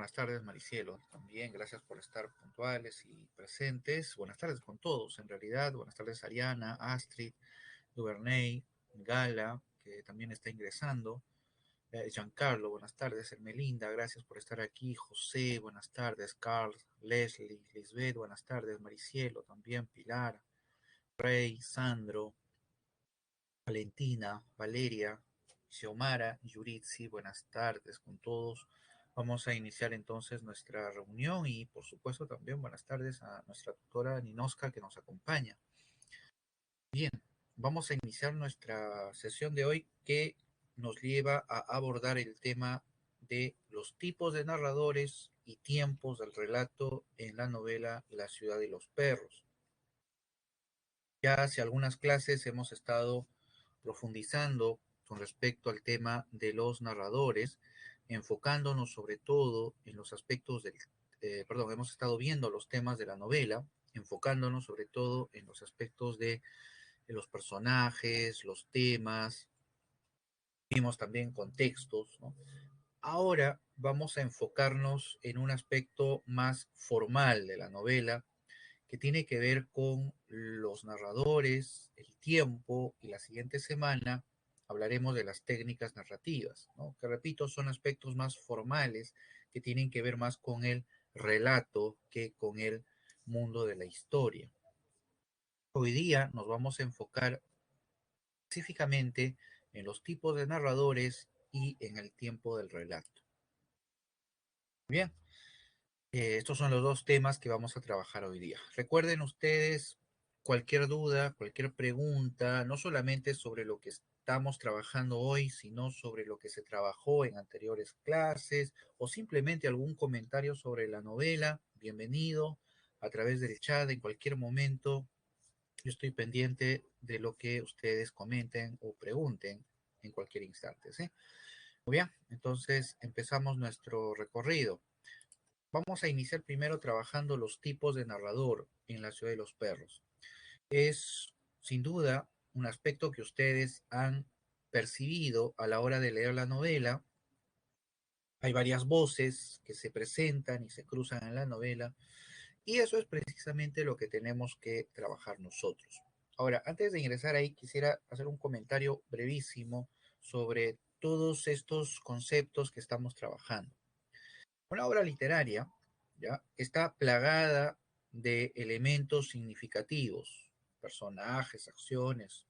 Buenas tardes, Maricielo. También gracias por estar puntuales y presentes. Buenas tardes con todos, en realidad. Buenas tardes, Ariana, Astrid, Duvernay, Gala, que también está ingresando. Giancarlo, buenas tardes. Ermelinda, gracias por estar aquí. José, buenas tardes. Carl, Leslie, Lisbeth, buenas tardes. Maricielo, también Pilar, Rey, Sandro, Valentina, Valeria, Xiomara, Yuritsi, buenas tardes con todos. Vamos a iniciar entonces nuestra reunión y por supuesto también buenas tardes a nuestra tutora Ninoska que nos acompaña. Bien, vamos a iniciar nuestra sesión de hoy que nos lleva a abordar el tema de los tipos de narradores y tiempos del relato en la novela La ciudad de los perros. Ya hace algunas clases hemos estado profundizando con respecto al tema de los narradores, enfocándonos sobre todo en los aspectos hemos estado viendo los temas de la novela, enfocándonos sobre todo en los aspectos de los personajes, los temas, vimos también contextos, ¿no? Ahora vamos a enfocarnos en un aspecto más formal de la novela, que tiene que ver con los narradores, el tiempo, y la siguiente semana hablaremos de las técnicas narrativas, ¿no? Que repito, son aspectos más formales que tienen que ver más con el relato que con el mundo de la historia. Hoy día nos vamos a enfocar específicamente en los tipos de narradores y en el tiempo del relato. Bien, estos son los dos temas que vamos a trabajar hoy día. Recuerden ustedes cualquier duda, cualquier pregunta, no solamente sobre lo que estamos trabajando hoy, sino sobre lo que se trabajó en anteriores clases o simplemente algún comentario sobre la novela. Bienvenido a través del chat en cualquier momento. Yo estoy pendiente de lo que ustedes comenten o pregunten en cualquier instante, ¿sí? Muy bien, entonces empezamos nuestro recorrido. Vamos a iniciar primero trabajando los tipos de narrador en La ciudad de los perros. Es sin duda un aspecto que ustedes han percibido a la hora de leer la novela. Hay varias voces que se presentan y se cruzan en la novela y eso es precisamente lo que tenemos que trabajar nosotros. Ahora, antes de ingresar ahí, quisiera hacer un comentario brevísimo sobre todos estos conceptos que estamos trabajando. Una obra literaria, ¿ya?, está plagada de elementos significativos, personajes, acciones.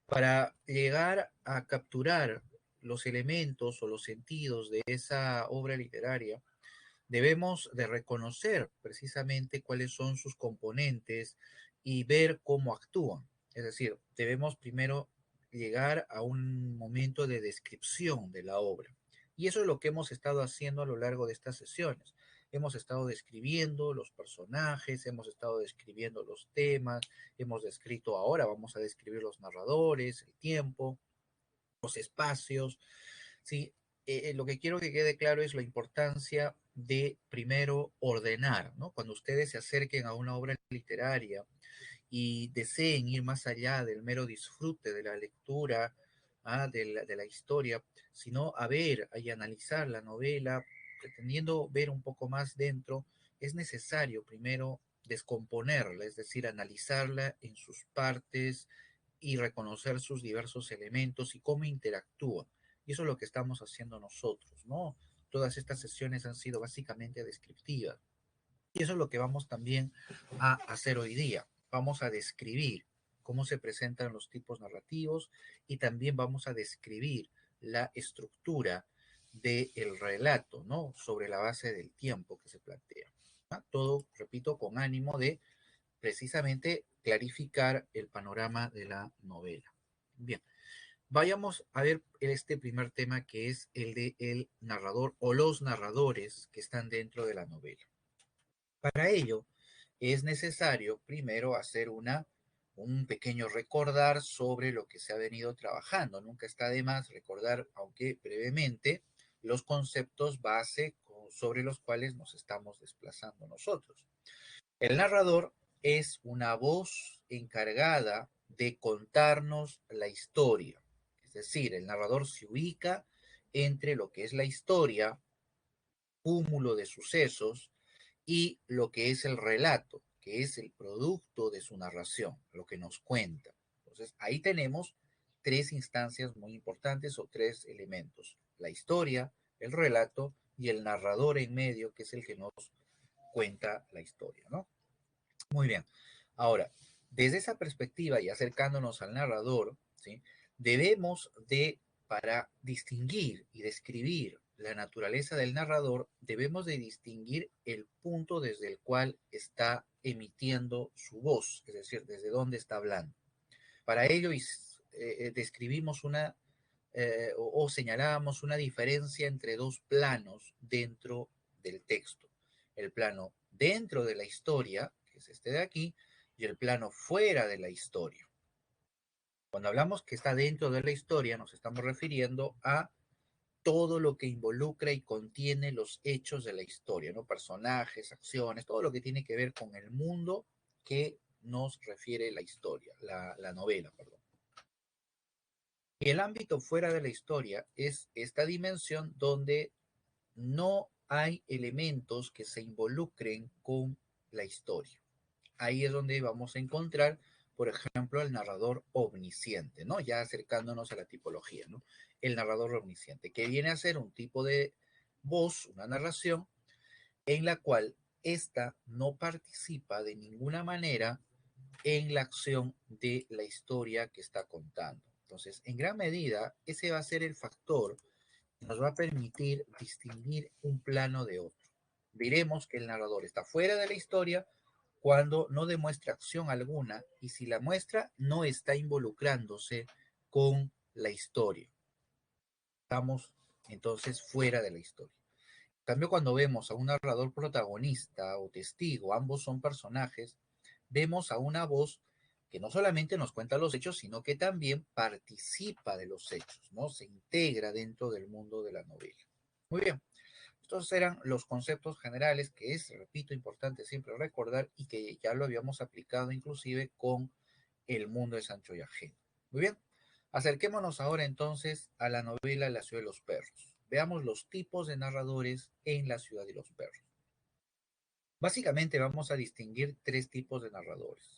Para llegar a capturar los elementos o los sentidos de esa obra literaria, debemos de reconocer precisamente cuáles son sus componentes y ver cómo actúan. Es decir, debemos primero llegar a un momento de descripción de la obra. Y eso es lo que hemos estado haciendo a lo largo de estas sesiones. Hemos estado describiendo los personajes, hemos estado describiendo los temas, hemos descrito ahora, vamos a describir los narradores, el tiempo, los espacios, ¿sí? Lo que quiero que quede claro es la importancia de primero ordenar, ¿no? Cuando ustedes se acerquen a una obra literaria y deseen ir más allá del mero disfrute de la lectura, de la historia, sino a ver y analizar la novela, pretendiendo ver un poco más dentro, es necesario primero descomponerla, es decir, analizarla en sus partes y reconocer sus diversos elementos y cómo interactúan. Y eso es lo que estamos haciendo nosotros, ¿no? Todas estas sesiones han sido básicamente descriptivas. Y eso es lo que vamos también a hacer hoy día. Vamos a describir cómo se presentan los tipos narrativos y también vamos a describir la estructura del relato, ¿no? Sobre la base del tiempo que se plantea. Todo, repito, con ánimo de precisamente clarificar el panorama de la novela. Bien, vayamos a ver este primer tema que es el de el narrador o los narradores que están dentro de la novela. Para ello, es necesario primero hacer un pequeño recordar sobre lo que se ha venido trabajando. Nunca está de más recordar, aunque brevemente, los conceptos base sobre los cuales nos estamos desplazando nosotros. El narrador es una voz encargada de contarnos la historia. Es decir, el narrador se ubica entre lo que es la historia cúmulo de sucesos, y lo que es el relato, que es el producto de su narración, lo que nos cuenta. Entonces, ahí tenemos tres instancias muy importantes o tres elementos: la historia, el relato y el narrador en medio, que es el que nos cuenta la historia, ¿no? Muy bien. Ahora, desde esa perspectiva y acercándonos al narrador, ¿sí? Debemos de, para distinguir y describir la naturaleza del narrador, debemos de distinguir el punto desde el cual está emitiendo su voz, es decir, desde dónde está hablando. Para ello describimos o señalábamos una diferencia entre dos planos dentro del texto. El plano dentro de la historia, que es este de aquí, y el plano fuera de la historia. Cuando hablamos que está dentro de la historia, nos estamos refiriendo a todo lo que involucra y contiene los hechos de la historia, ¿no? Personajes, acciones, todo lo que tiene que ver con el mundo que nos refiere la historia, la novela, perdón. Y el ámbito fuera de la historia es esta dimensión donde no hay elementos que se involucren con la historia. Ahí es donde vamos a encontrar, por ejemplo, el narrador omnisciente, ¿no? Ya acercándonos a la tipología, ¿no? El narrador omnisciente, que viene a ser un tipo de voz, una narración, en la cual ésta no participa de ninguna manera en la acción de la historia que está contando. Entonces, en gran medida, ese va a ser el factor que nos va a permitir distinguir un plano de otro. Diremos que el narrador está fuera de la historia cuando no demuestra acción alguna, y si la muestra, no está involucrándose con la historia. Estamos entonces fuera de la historia. En cambio, cuando vemos a un narrador protagonista o testigo, ambos son personajes, vemos a una voz que no solamente nos cuenta los hechos, sino que también participa de los hechos, ¿no? Se integra dentro del mundo de la novela. Muy bien, estos eran los conceptos generales que es, repito, importante siempre recordar y que ya lo habíamos aplicado inclusive con el mundo de Sancho y Ajeno. Muy bien, acerquémonos ahora entonces a la novela La ciudad de los perros. Veamos los tipos de narradores en La ciudad de los perros. Básicamente vamos a distinguir tres tipos de narradores.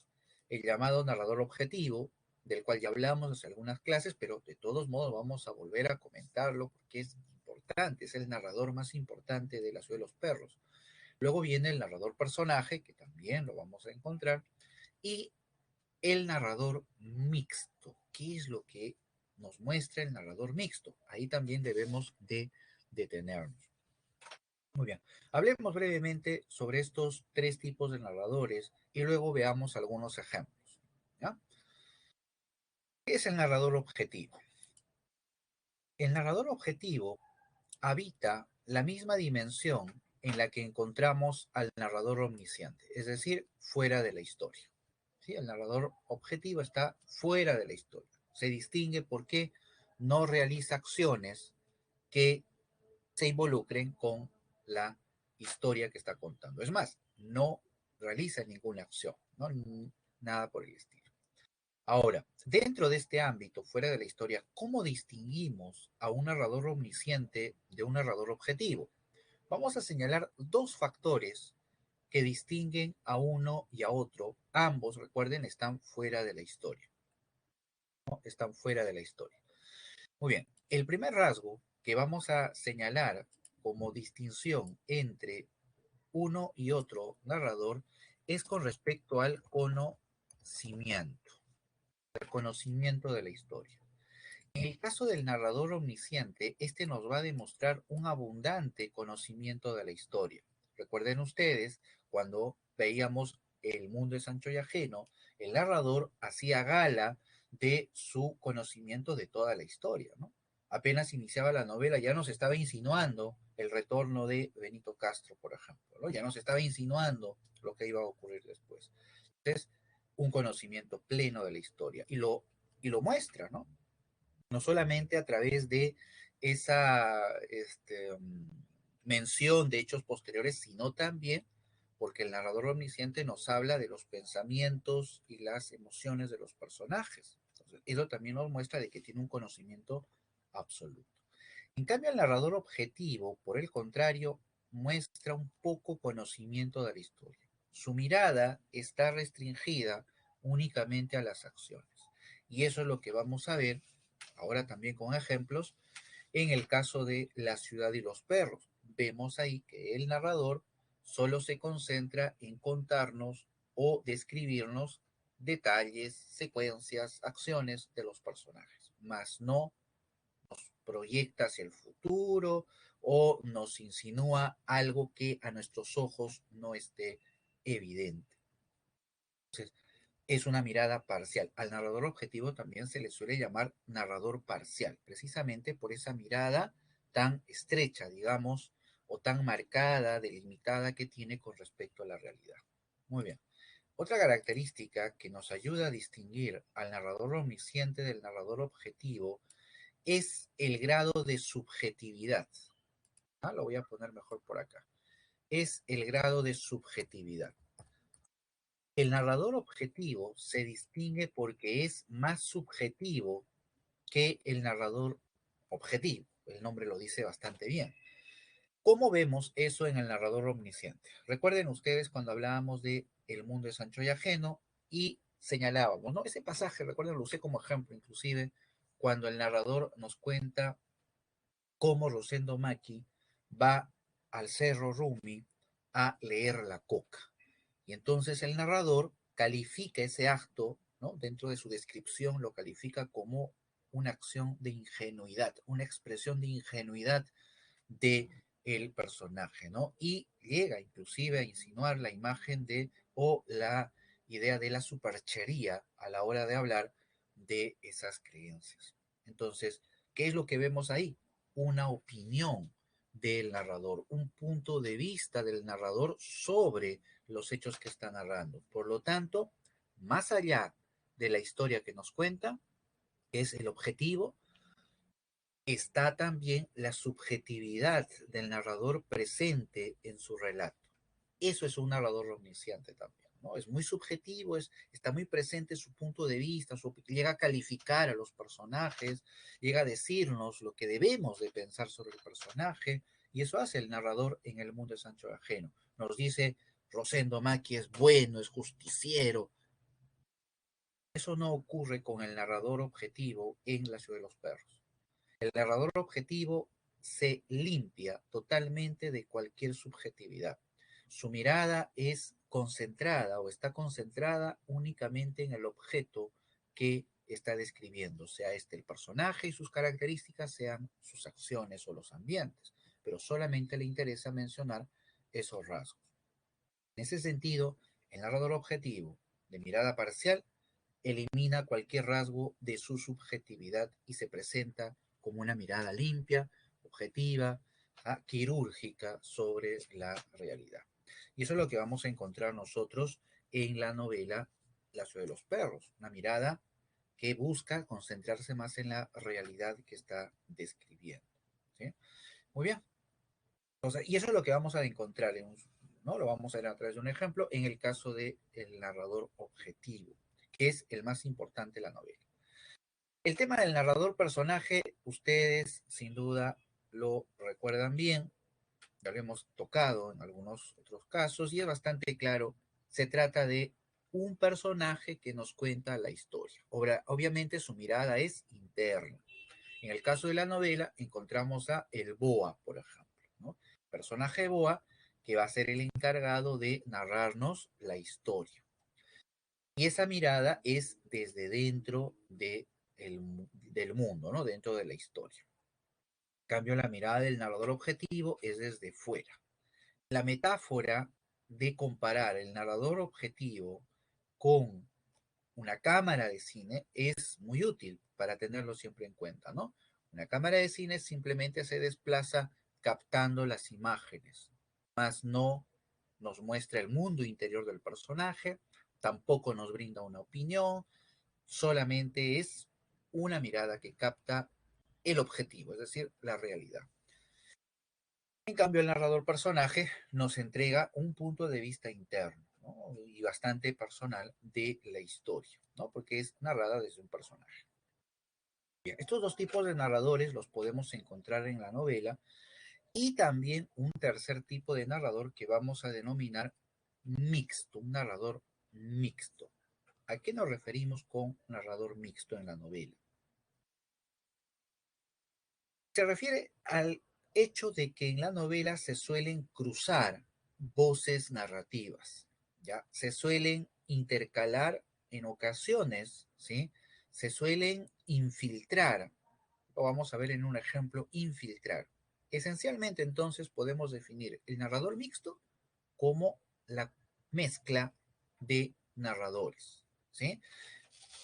El llamado narrador objetivo, del cual ya hablamos hace algunas clases, pero de todos modos vamos a volver a comentarlo porque es importante, es el narrador más importante de La ciudad de los perros. Luego viene el narrador personaje, que también lo vamos a encontrar, y el narrador mixto. ¿Qué es lo que nos muestra el narrador mixto? Ahí también debemos de detenernos. Muy bien, hablemos brevemente sobre estos tres tipos de narradores y luego veamos algunos ejemplos. ¿Ya? ¿Qué es el narrador objetivo? El narrador objetivo habita la misma dimensión en la que encontramos al narrador omnisciente, es decir, fuera de la historia. ¿Sí? El narrador objetivo está fuera de la historia. Se distingue porque no realiza acciones que se involucren con la historia que está contando. Es más, no realiza ninguna acción, ¿no? Nada por el estilo. Ahora, dentro de este ámbito, fuera de la historia, ¿cómo distinguimos a un narrador omnisciente de un narrador objetivo? Vamos a señalar dos factores que distinguen a uno y a otro. Ambos, recuerden, están fuera de la historia, ¿no? Están fuera de la historia. Muy bien, el primer rasgo que vamos a señalar como distinción entre uno y otro narrador es con respecto al conocimiento de la historia. En el caso del narrador omnisciente, este nos va a demostrar un abundante conocimiento de la historia. Recuerden ustedes, cuando veíamos El mundo de Sancho y Ajeno, el narrador hacía gala de su conocimiento de toda la historia, ¿no? Apenas iniciaba la novela, ya nos estaba insinuando el retorno de Benito Castro, por ejemplo, ¿no? Ya nos estaba insinuando lo que iba a ocurrir después. Entonces, un conocimiento pleno de la historia y lo muestra, ¿no? No solamente a través de esa mención de hechos posteriores, sino también porque el narrador omnisciente nos habla de los pensamientos y las emociones de los personajes. Entonces, eso también nos muestra de que tiene un conocimiento absoluto. En cambio, el narrador objetivo, por el contrario, muestra un poco conocimiento de la historia. Su mirada está restringida únicamente a las acciones. Y eso es lo que vamos a ver ahora también con ejemplos en el caso de La ciudad y los perros. Vemos ahí que el narrador solo se concentra en contarnos o describirnos detalles, secuencias, acciones de los personajes, más no proyecta hacia el futuro o nos insinúa algo que a nuestros ojos no esté evidente. Entonces, es una mirada parcial. Al narrador objetivo también se le suele llamar narrador parcial, precisamente por esa mirada tan estrecha, digamos, o tan marcada, delimitada que tiene con respecto a la realidad. Muy bien. Otra característica que nos ayuda a distinguir al narrador omnisciente del narrador objetivo es el grado de subjetividad. Lo voy a poner mejor por acá. Es el grado de subjetividad. El narrador objetivo se distingue porque es más subjetivo que el narrador objetivo. El nombre lo dice bastante bien. ¿Cómo vemos eso en el narrador omnisciente? Recuerden ustedes cuando hablábamos de El mundo es ancho y ajeno y señalábamos, ¿no? Ese pasaje, recuerden, lo usé como ejemplo inclusive, cuando el narrador nos cuenta cómo Rosendo Maki va al Cerro Rumi a leer la coca. Y entonces el narrador califica ese acto, ¿no? Dentro de su descripción lo califica como una acción de ingenuidad, una expresión de ingenuidad de el personaje, ¿no? Y llega inclusive a insinuar la imagen de o la idea de la superchería a la hora de hablar de esas creencias. Entonces, ¿qué es lo que vemos ahí? Una opinión del narrador, un punto de vista del narrador sobre los hechos que está narrando. Por lo tanto, más allá de la historia que nos cuenta, que es el objetivo, está también la subjetividad del narrador presente en su relato. Eso es un narrador omnisciente también, ¿no? Es muy subjetivo, está muy presente su punto de vista, llega a calificar a los personajes, llega a decirnos lo que debemos de pensar sobre el personaje, y eso hace el narrador en El mundo de Sancho Ajeno. Nos dice, Rosendo Maki es bueno, es justiciero. Eso no ocurre con el narrador objetivo en La ciudad de los perros. El narrador objetivo se limpia totalmente de cualquier subjetividad. Su mirada es concentrada o está concentrada únicamente en el objeto que está describiendo, sea este el personaje y sus características, sean sus acciones o los ambientes, pero solamente le interesa mencionar esos rasgos. En ese sentido, el narrador objetivo de mirada parcial elimina cualquier rasgo de su subjetividad y se presenta como una mirada limpia, objetiva, quirúrgica sobre la realidad. Y eso es lo que vamos a encontrar nosotros en la novela La ciudad de los perros, una mirada que busca concentrarse más en la realidad que está describiendo. ¿Sí? Muy bien. Entonces, y eso es lo que vamos a encontrar, ¿no? Lo vamos a ver a través de un ejemplo en el caso del narrador objetivo, que es el más importante de la novela. El tema del narrador personaje, ustedes sin duda lo recuerdan bien, ya lo hemos tocado en algunos otros casos y es bastante claro, se trata de un personaje que nos cuenta la historia. Obviamente su mirada es interna. En el caso de la novela encontramos a el Boa, por ejemplo, ¿no? Personaje Boa que va a ser el encargado de narrarnos la historia. Y esa mirada es desde dentro del mundo, ¿no? Dentro de la historia. En cambio, la mirada del narrador objetivo es desde fuera. La metáfora de comparar el narrador objetivo con una cámara de cine es muy útil para tenerlo siempre en cuenta, ¿no? Una cámara de cine simplemente se desplaza captando las imágenes, más no nos muestra el mundo interior del personaje, tampoco nos brinda una opinión, solamente es una mirada que capta el objetivo, es decir, la realidad. En cambio, el narrador personaje nos entrega un punto de vista interno, ¿no? Y bastante personal de la historia, ¿no? Porque es narrada desde un personaje. Bien, estos dos tipos de narradores los podemos encontrar en la novela Y también un tercer tipo de narrador que vamos a denominar mixto, un narrador mixto. ¿A qué nos referimos con narrador mixto en la novela? Se refiere al hecho de que en la novela se suelen cruzar voces narrativas, ¿ya? Se suelen intercalar en ocasiones, ¿sí? Se suelen infiltrar, lo vamos a ver en un ejemplo, infiltrar. Esencialmente, entonces, podemos definir el narrador mixto como la mezcla de narradores, ¿sí?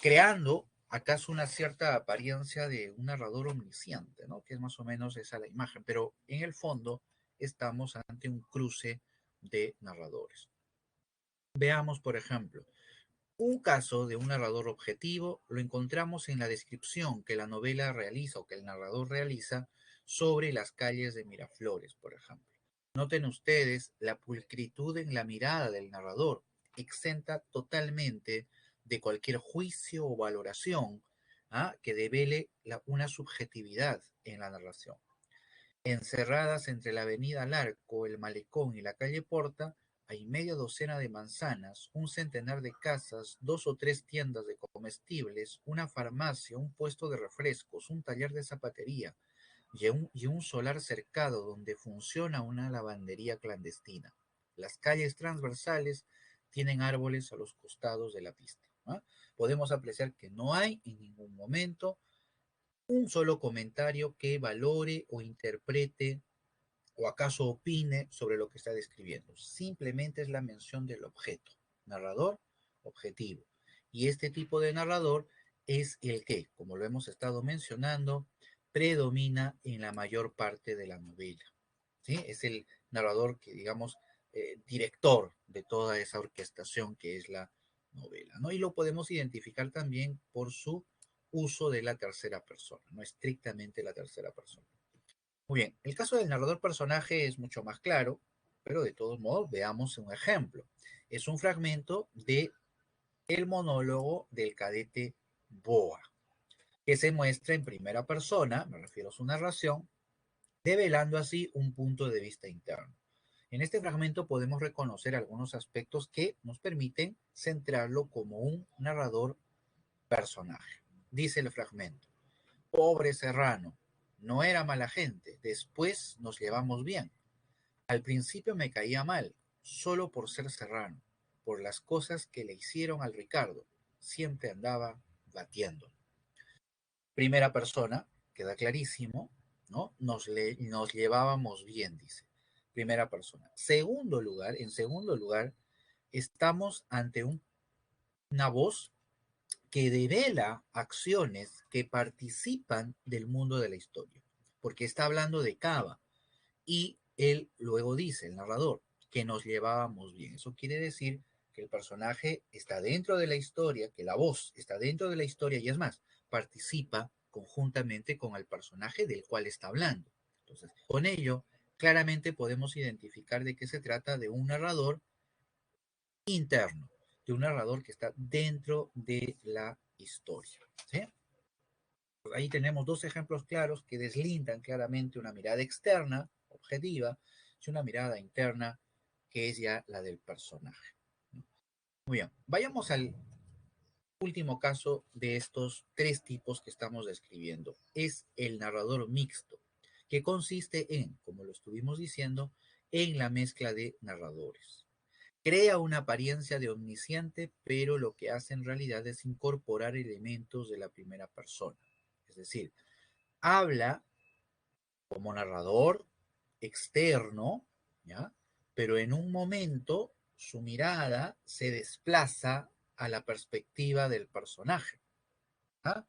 Creando acaso una cierta apariencia de un narrador omnisciente, ¿no? Que es más o menos esa la imagen, pero en el fondo estamos ante un cruce de narradores. Veamos, por ejemplo, un caso de un narrador objetivo lo encontramos en la descripción que la novela realiza o que el narrador realiza sobre las calles de Miraflores, por ejemplo. Noten ustedes la pulcritud en la mirada del narrador, exenta totalmente de cualquier juicio o valoración que devele una subjetividad en la narración. Encerradas entre la avenida Larco, el Malecón y la calle Porta, hay media docena de manzanas, un centenar de casas, 2 o 3 tiendas de comestibles, una farmacia, un puesto de refrescos, un taller de zapatería y un solar cercado donde funciona una lavandería clandestina. Las calles transversales tienen árboles a los costados de la pista. Podemos apreciar que no hay en ningún momento un solo comentario que valore o interprete o acaso opine sobre lo que está describiendo. Simplemente es la mención del objeto. Narrador, objetivo. Y este tipo de narrador es el que, como lo hemos estado mencionando, predomina en la mayor parte de la novela. ¿Sí? Es el narrador que, digamos, director de toda esa orquestación que es la novela, ¿no? Y lo podemos identificar también por su uso de la tercera persona, no estrictamente la tercera persona. Muy bien, el caso del narrador personaje es mucho más claro, pero de todos modos veamos un ejemplo. Es un fragmento de el monólogo del cadete Boa, que se muestra en primera persona, me refiero a su narración, develando así un punto de vista interno. En este fragmento podemos reconocer algunos aspectos que nos permiten centrarlo como un narrador personaje. Dice el fragmento: pobre Serrano, no era mala gente, después nos llevamos bien. Al principio me caía mal, solo por ser Serrano, por las cosas que le hicieron al Ricardo. Siempre andaba batiendo. Primera persona, queda clarísimo, ¿no? Nos llevábamos bien, dice. Primera persona. En segundo lugar, estamos ante una voz que devela acciones que participan del mundo de la historia, porque está hablando de Cava y él luego dice, el narrador, que nos llevábamos bien. Eso quiere decir que el personaje está dentro de la historia, que la voz está dentro de la historia y es más, participa conjuntamente con el personaje del cual está hablando. Entonces, con ello, claramente podemos identificar de qué se trata de un narrador interno, de un narrador que está dentro de la historia. ¿Sí? Ahí tenemos dos ejemplos claros que deslindan claramente una mirada externa, objetiva, y una mirada interna que es ya la del personaje. Muy bien, vayamos al último caso de estos tres tipos que estamos describiendo. Es el narrador mixto, que consiste en, como lo estuvimos diciendo, en la mezcla de narradores. Crea una apariencia de omnisciente, pero lo que hace en realidad es incorporar elementos de la primera persona. Es decir, habla como narrador externo, ¿ya? Pero en un momento su mirada se desplaza a la perspectiva del personaje, ¿ya?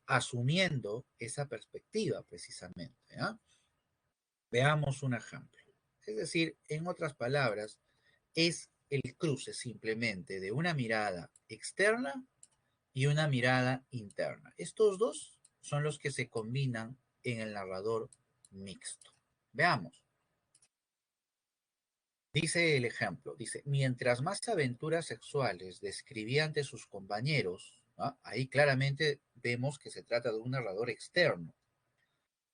Asumiendo esa perspectiva precisamente, ¿ya? Veamos un ejemplo. Es decir, en otras palabras, es el cruce simplemente de una mirada externa y una mirada interna. Estos dos son los que se combinan en el narrador mixto. Veamos. Dice el ejemplo, dice, mientras más aventuras sexuales describía ante sus compañeros, ¿no? Ahí claramente vemos que se trata de un narrador externo.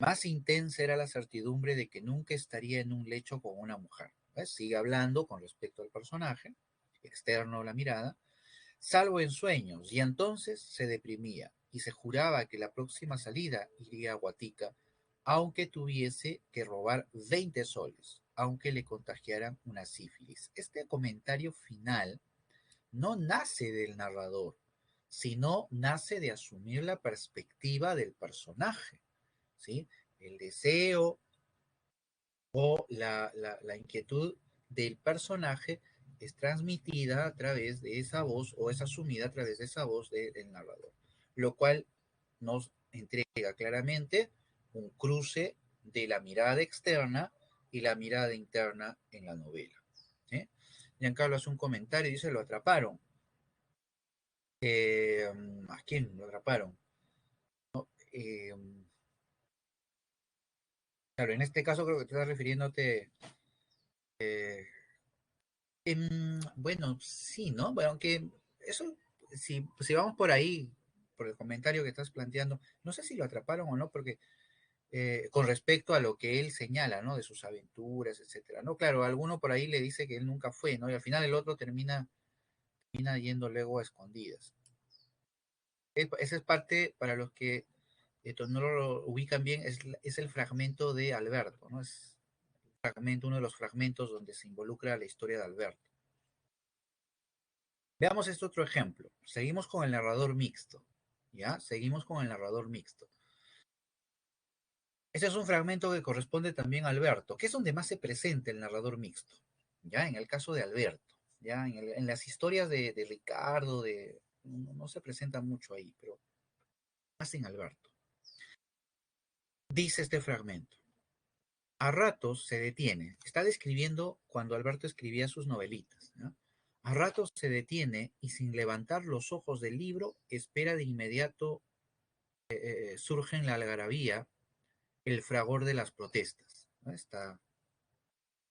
Más intensa era la certidumbre de que nunca estaría en un lecho con una mujer. ¿Ves? Sigue hablando con respecto al personaje, externo a la mirada, salvo en sueños, y entonces se deprimía y se juraba que la próxima salida iría a Guatica, aunque tuviese que robar 20 soles, aunque le contagiaran una sífilis. Este comentario final no nace del narrador, sino nace de asumir la perspectiva del personaje, ¿sí? El deseo o la inquietud del personaje es transmitida a través de esa voz o es asumida a través de esa voz del narrador, lo cual nos entrega claramente un cruce de la mirada externa y la mirada interna en la novela. ¿Sí? Giancarlo hace un comentario y dice, lo atraparon. ¿A quién lo atraparon? Eh, claro, en este caso creo que te estás refiriéndote, bueno, sí, ¿no? Bueno, aunque eso, si vamos por ahí, por el comentario que estás planteando, no sé si lo atraparon o no, porque con respecto a lo que él señala, ¿no? De sus aventuras, etcétera, ¿no? Claro, alguno por ahí le dice que él nunca fue, ¿no? Y al final el otro termina yendo luego a escondidas. Esa es parte, para los que no lo ubican bien, es el fragmento de Alberto, ¿no? Es uno de los fragmentos donde se involucra la historia de Alberto. Veamos este otro ejemplo. Seguimos con el narrador mixto. ¿Ya? Seguimos con el narrador mixto. Este es un fragmento que corresponde también a Alberto, que es donde más se presenta el narrador mixto. ¿Ya? En el caso de Alberto. ¿Ya? En las historias de Ricardo, no se presenta mucho ahí, pero más en Alberto. Dice este fragmento. A ratos se detiene. Está describiendo cuando Alberto escribía sus novelitas. ¿Ya? A ratos se detiene y sin levantar los ojos del libro espera de inmediato surge en la algarabía el fragor de las protestas, ¿no? Está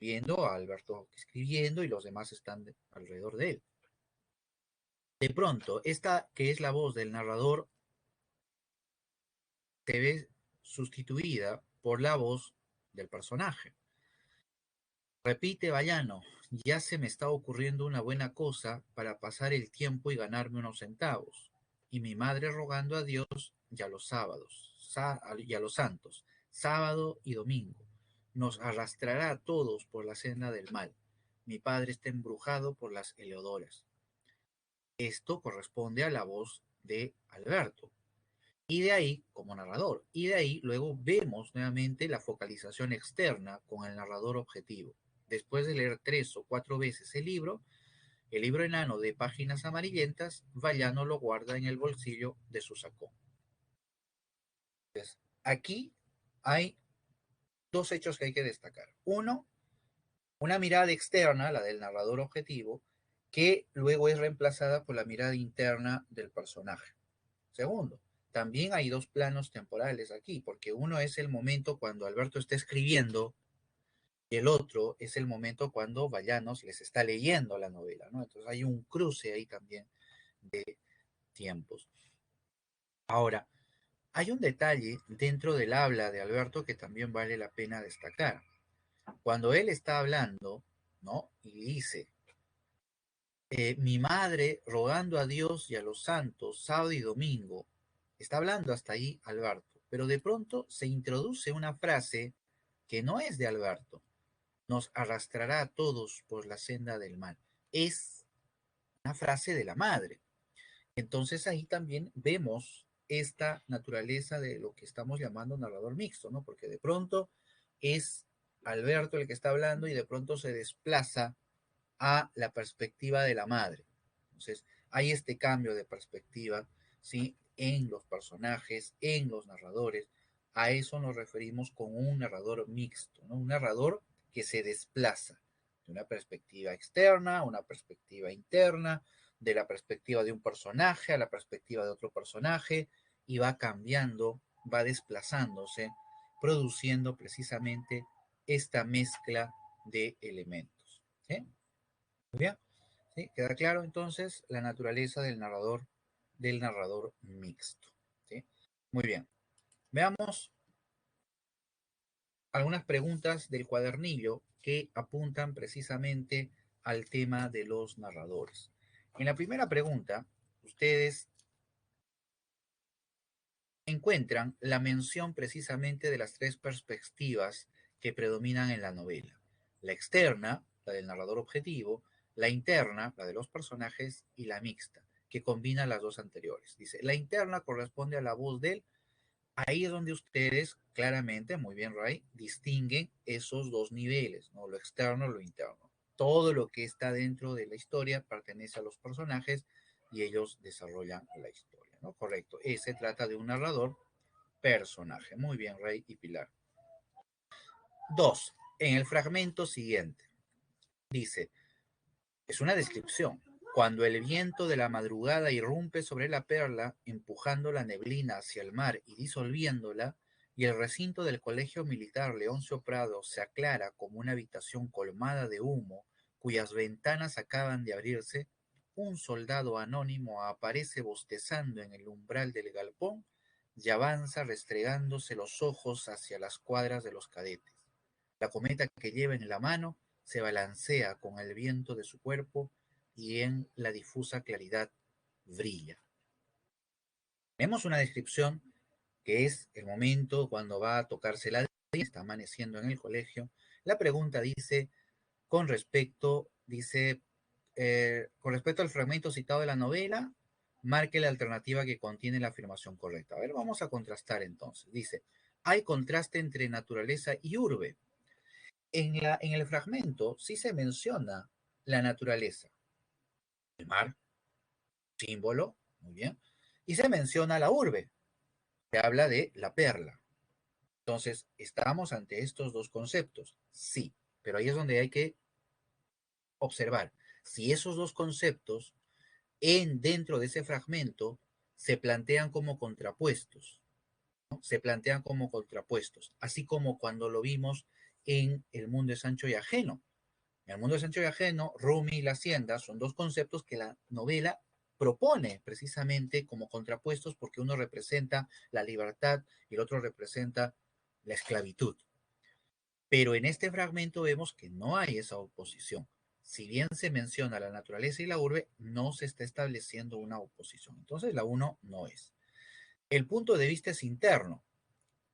viendo a Alberto escribiendo y los demás están alrededor de él. De pronto, esta que es la voz del narrador se ve sustituida por la voz del personaje. Repite Bayano, ya se me está ocurriendo una buena cosa para pasar el tiempo y ganarme unos centavos. Y mi madre rogando a Dios y a los sábados, y a los santos, sábado y domingo. Nos arrastrará a todos por la senda del mal. Mi padre está embrujado por las Eleodoras. Esto corresponde a la voz de Alberto. Y de ahí, como narrador, y de ahí luego vemos nuevamente la focalización externa con el narrador objetivo. Después de leer 3 o 4 veces el libro enano de páginas amarillentas, Vallano lo guarda en el bolsillo de su sacón. Entonces, aquí hay dos hechos que hay que destacar. Uno, una mirada externa, la del narrador objetivo, que luego es reemplazada por la mirada interna del personaje. Segundo, también hay dos planos temporales aquí, porque uno es el momento cuando Alberto está escribiendo y el otro es el momento cuando Vallanos les está leyendo la novela, ¿no? Entonces hay un cruce ahí también de tiempos. Ahora, hay un detalle dentro del habla de Alberto que también vale la pena destacar. Cuando él está hablando, ¿no? Y dice, mi madre rogando a Dios y a los santos, sábado y domingo, está hablando hasta ahí Alberto, pero de pronto se introduce una frase que no es de Alberto, nos arrastrará a todos por la senda del mal. Es una frase de la madre. Entonces ahí también vemos esta naturaleza de lo que estamos llamando narrador mixto, ¿no? Porque de pronto es Alberto el que está hablando y de pronto se desplaza a la perspectiva de la madre. Entonces, hay este cambio de perspectiva, ¿sí? En los personajes, en los narradores. A eso nos referimos con un narrador mixto, ¿no? Un narrador que se desplaza de una perspectiva externa a una perspectiva interna, de la perspectiva de un personaje a la perspectiva de otro personaje, y va cambiando, va desplazándose, produciendo precisamente esta mezcla de elementos. ¿Sí? Muy bien. ¿Sí? Queda claro entonces la naturaleza del narrador mixto. ¿Sí? Muy bien. Veamos algunas preguntas del cuadernillo que apuntan precisamente al tema de los narradores. En la primera pregunta, ustedes encuentran la mención precisamente de las tres perspectivas que predominan en la novela. La externa, la del narrador objetivo, la interna, la de los personajes, y la mixta, que combina las dos anteriores. Dice, la interna corresponde a la voz del. Ahí es donde ustedes claramente, muy bien, Ray, distinguen esos dos niveles, ¿no? Lo externo y lo interno. Todo lo que está dentro de la historia pertenece a los personajes y ellos desarrollan la historia, ¿no? Correcto. Se trata de un narrador personaje. Muy bien, Ray y Pilar. Dos, en el fragmento siguiente, dice, es una descripción. Cuando el viento de la madrugada irrumpe sobre la perla, empujando la neblina hacia el mar y disolviéndola, y el recinto del Colegio Militar Leoncio Prado se aclara como una habitación colmada de humo, cuyas ventanas acaban de abrirse, un soldado anónimo aparece bostezando en el umbral del galpón y avanza restregándose los ojos hacia las cuadras de los cadetes. La cometa que lleva en la mano se balancea con el viento de su cuerpo y en la difusa claridad brilla. Vemos una descripción que es el momento cuando va a tocarse la día, está amaneciendo en el colegio. La pregunta dice, con respecto al fragmento citado de la novela, marque la alternativa que contiene la afirmación correcta. A ver, vamos a contrastar entonces. Dice, hay contraste entre naturaleza y urbe. En el fragmento sí se menciona la naturaleza, el mar, símbolo, muy bien, y se menciona la urbe, se habla de la perla. Entonces, ¿estamos ante estos dos conceptos? Sí, pero ahí es donde hay que observar si esos dos conceptos dentro de ese fragmento se plantean como contrapuestos, ¿no? Se plantean como contrapuestos, así como cuando lo vimos en El mundo es ancho y ajeno. En El mundo es ancho y ajeno, Rumi y la hacienda son dos conceptos que la novela propone precisamente como contrapuestos porque uno representa la libertad y el otro representa la esclavitud. Pero en este fragmento vemos que no hay esa oposición. Si bien se menciona la naturaleza y la urbe, no se está estableciendo una oposición. Entonces la uno no es. El punto de vista es interno.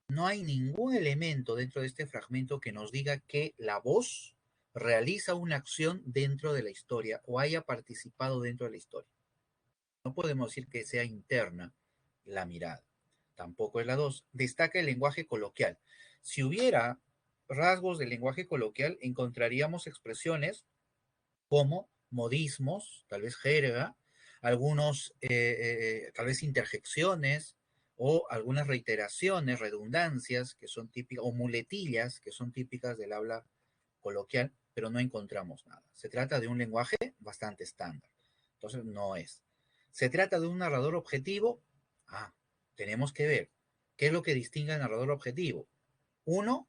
No hay ningún elemento dentro de este fragmento que nos diga que la voz realiza una acción dentro de la historia o haya participado dentro de la historia. No podemos decir que sea interna la mirada. Tampoco es la dos. Destaca el lenguaje coloquial. Si hubiera rasgos del lenguaje coloquial, encontraríamos expresiones como modismos, tal vez jerga, algunos, tal vez interjecciones o algunas reiteraciones, redundancias que son típicas, o muletillas que son típicas del habla coloquial, pero no encontramos nada. Se trata de un lenguaje bastante estándar. Entonces, no es. Se trata de un narrador objetivo. Tenemos que ver qué es lo que distingue al narrador objetivo. Uno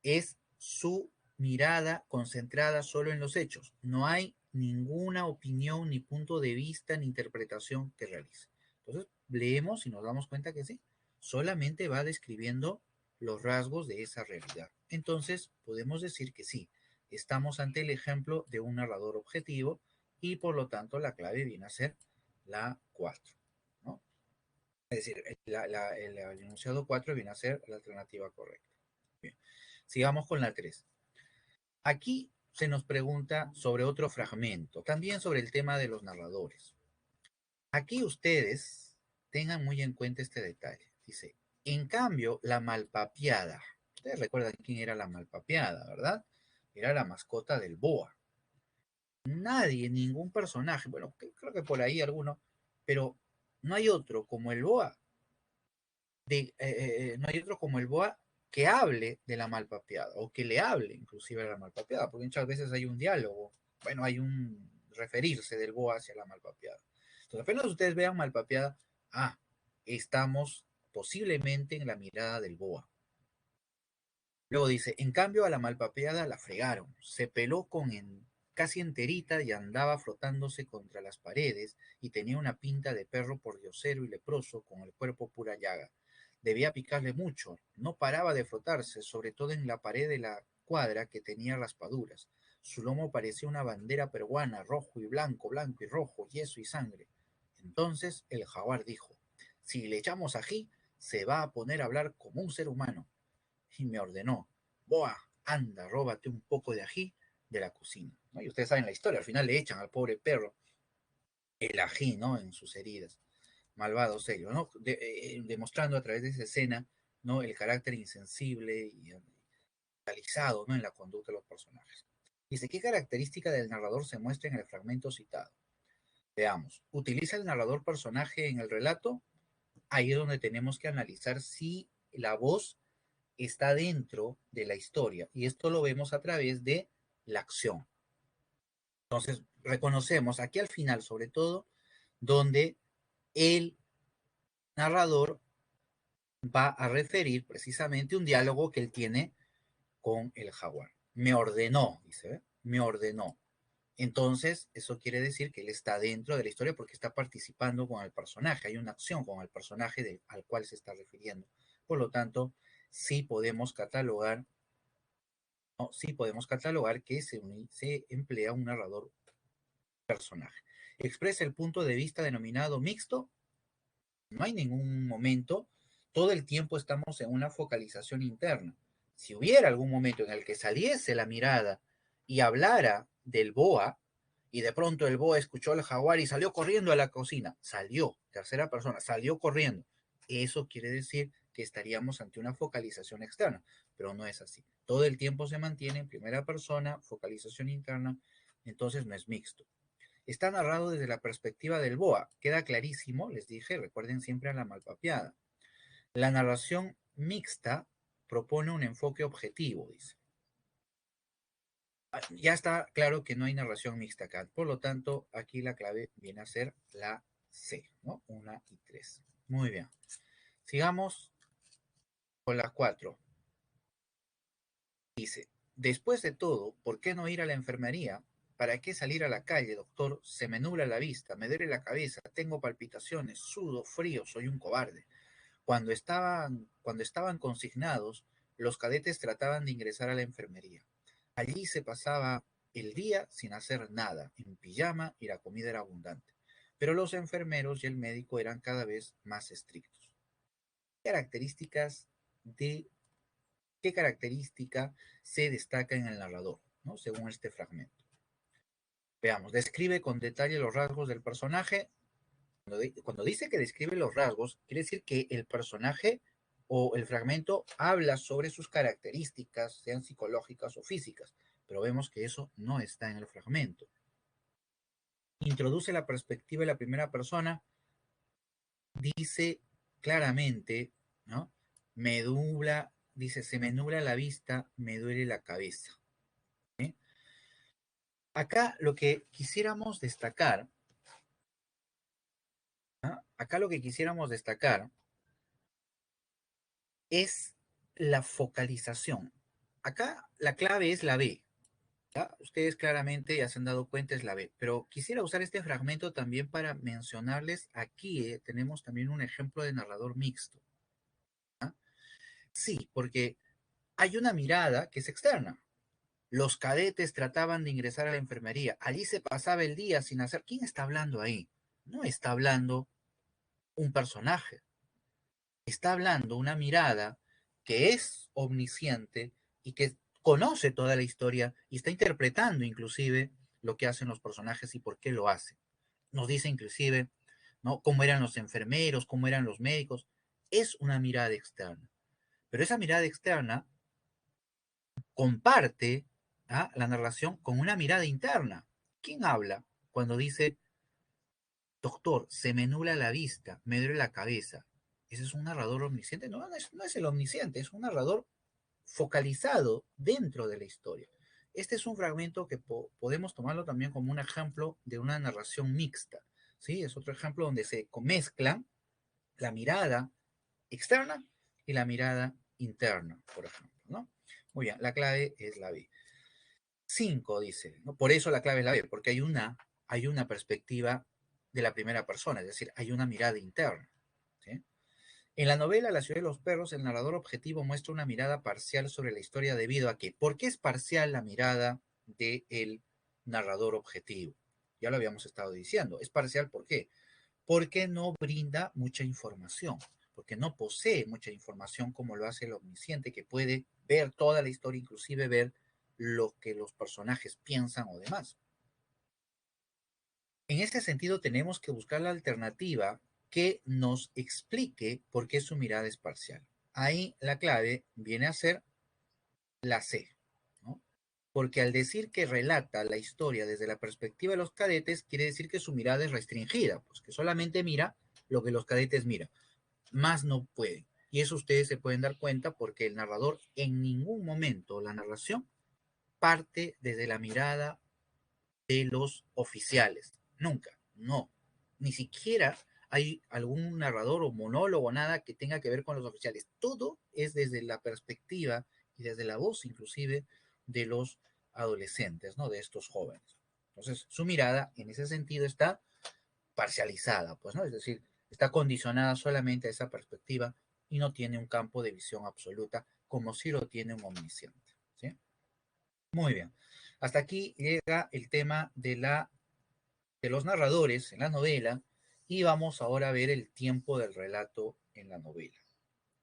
es su mirada concentrada solo en los hechos. No hay ninguna opinión, ni punto de vista, ni interpretación que realice. Entonces, leemos y nos damos cuenta que sí, solamente va describiendo los rasgos de esa realidad. Entonces, podemos decir que sí, estamos ante el ejemplo de un narrador objetivo y por lo tanto la clave viene a ser la 4, ¿no? Es decir, el enunciado 4 viene a ser la alternativa correcta. Bien. Sigamos con la 3. Aquí se nos pregunta sobre otro fragmento, también sobre el tema de los narradores. Aquí ustedes tengan muy en cuenta este detalle. Dice, en cambio, la malpapiada. Ustedes recuerdan quién era la malpapiada, ¿verdad? Era la mascota del boa. Nadie, ningún personaje, bueno, creo que por ahí alguno, pero no hay otro como el boa. No hay otro como el boa que hable de la malpapeada o que le hable inclusive a la malpapeada, porque muchas veces hay un diálogo, bueno, hay un referirse del boa hacia la malpapeada. Entonces, apenas ustedes vean malpapeada, estamos posiblemente en la mirada del boa. Luego dice, en cambio a la malpapeada la fregaron, se peló casi enterita y andaba frotándose contra las paredes y tenía una pinta de perro pordiosero y leproso con el cuerpo pura llaga. Debía picarle mucho, no paraba de frotarse, sobre todo en la pared de la cuadra que tenía raspaduras. Su lomo parecía una bandera peruana, rojo y blanco, blanco y rojo, yeso y sangre. Entonces el jaguar dijo, si le echamos ají, se va a poner a hablar como un ser humano. Y me ordenó, Boa, anda, róbate un poco de ají de la cocina. ¿No? Y ustedes saben la historia, al final le echan al pobre perro el ají, ¿no? En sus heridas. Malvado serio, ¿no? Demostrando a través de esa escena, ¿no? El carácter insensible y realizado, ¿no? En la conducta de los personajes. Dice, ¿qué característica del narrador se muestra en el fragmento citado? Veamos, ¿utiliza el narrador personaje en el relato? Ahí es donde tenemos que analizar si la voz está dentro de la historia. Y esto lo vemos a través de la acción. Entonces, reconocemos aquí al final, sobre todo, donde el narrador va a referir precisamente un diálogo que él tiene con el jaguar. Me ordenó, dice, ¿eh? Me ordenó. Entonces, eso quiere decir que él está dentro de la historia porque está participando con el personaje. Hay una acción con el personaje al cual se está refiriendo. Por lo tanto, sí podemos catalogar, ¿no? Sí podemos catalogar que se emplea un narrador personaje. Expresa el punto de vista denominado mixto. No hay ningún momento, todo el tiempo estamos en una focalización interna. Si hubiera algún momento en el que saliese la mirada y hablara del boa, y de pronto el boa escuchó al jaguar y salió corriendo a la cocina, salió, tercera persona, salió corriendo. Eso quiere decir que estaríamos ante una focalización externa, pero no es así. Todo el tiempo se mantiene en primera persona, focalización interna, entonces no es mixto. Está narrado desde la perspectiva del boa. Queda clarísimo, les dije, recuerden siempre a la malpapeada. La narración mixta propone un enfoque objetivo, dice. Ya está claro que no hay narración mixta acá. Por lo tanto, aquí la clave viene a ser la C, ¿no? 1 y 3. Muy bien. Sigamos con la 4. Dice, después de todo, ¿por qué no ir a la enfermería? ¿Para qué salir a la calle, doctor? Se me nubla la vista, me duele la cabeza, tengo palpitaciones, sudo, frío, soy un cobarde. Cuando estaban consignados, los cadetes trataban de ingresar a la enfermería. Allí se pasaba el día sin hacer nada, en pijama y la comida era abundante. Pero los enfermeros y el médico eran cada vez más estrictos. Características de ¿Qué característica se destaca en el narrador, ¿no? Según este fragmento? Veamos, describe con detalle los rasgos del personaje. Cuando dice que describe los rasgos, quiere decir que el personaje o el fragmento habla sobre sus características, sean psicológicas o físicas, pero vemos que eso no está en el fragmento. Introduce la perspectiva de la primera persona, dice claramente, ¿no? Dice, se me nubla la vista, me duele la cabeza. ¿Eh? Acá lo que quisiéramos destacar, ¿no? Acá lo que quisiéramos destacar es la focalización. Acá la clave es la B. ¿Ya? Ustedes claramente ya se han dado cuenta es la B, pero quisiera usar este fragmento también para mencionarles aquí, tenemos también un ejemplo de narrador mixto. ¿Ya? Sí, porque hay una mirada que es externa. Los cadetes trataban de ingresar a la enfermería. Allí se pasaba el día sin hacer. ¿Quién está hablando ahí? No está hablando un personaje. Está hablando una mirada que es omnisciente y que conoce toda la historia y está interpretando inclusive lo que hacen los personajes y por qué lo hacen. Nos dice inclusive, ¿no? Cómo eran los enfermeros, cómo eran los médicos. Es una mirada externa. Pero esa mirada externa comparte, ¿ah?, la narración con una mirada interna. ¿Quién habla cuando dice, doctor, se me nubla la vista, me duele la cabeza? ¿Ese es un narrador omnisciente? No, no es el omnisciente, es un narrador focalizado dentro de la historia. Este es un fragmento que podemos tomarlo también como un ejemplo de una narración mixta, ¿sí? Es otro ejemplo donde se mezclan la mirada externa y la mirada interna, por ejemplo, ¿no? Muy bien, la clave es la B. 5 dice, ¿no? Por eso la clave es la B, porque hay una perspectiva de la primera persona, es decir, hay una mirada interna, ¿sí? En la novela La ciudad de los perros, el narrador objetivo muestra una mirada parcial sobre la historia debido a que, ¿por qué es parcial la mirada del narrador objetivo? Ya lo habíamos estado diciendo. Es parcial, ¿por qué? Porque no brinda mucha información, porque no posee mucha información como lo hace el omnisciente, que puede ver toda la historia, inclusive ver lo que los personajes piensan o demás. En este sentido, tenemos que buscar la alternativa que nos explique por qué su mirada es parcial. Ahí la clave viene a ser la C, ¿no? Porque al decir que relata la historia desde la perspectiva de los cadetes, quiere decir que su mirada es restringida, pues que solamente mira lo que los cadetes miran, más no puede. Y eso ustedes se pueden dar cuenta porque el narrador en ningún momento, la narración, parte desde la mirada de los oficiales. Nunca, no. Ni siquiera hay algún narrador o monólogo, nada que tenga que ver con los oficiales. Todo es desde la perspectiva y desde la voz inclusive de los adolescentes, ¿no? De estos jóvenes. Entonces, su mirada en ese sentido está parcializada, pues, ¿no? Es decir, está condicionada solamente a esa perspectiva y no tiene un campo de visión absoluta como si lo tiene un omnisciente, ¿sí? Muy bien. Hasta aquí llega el tema de los narradores en la novela y vamos ahora a ver el tiempo del relato en la novela.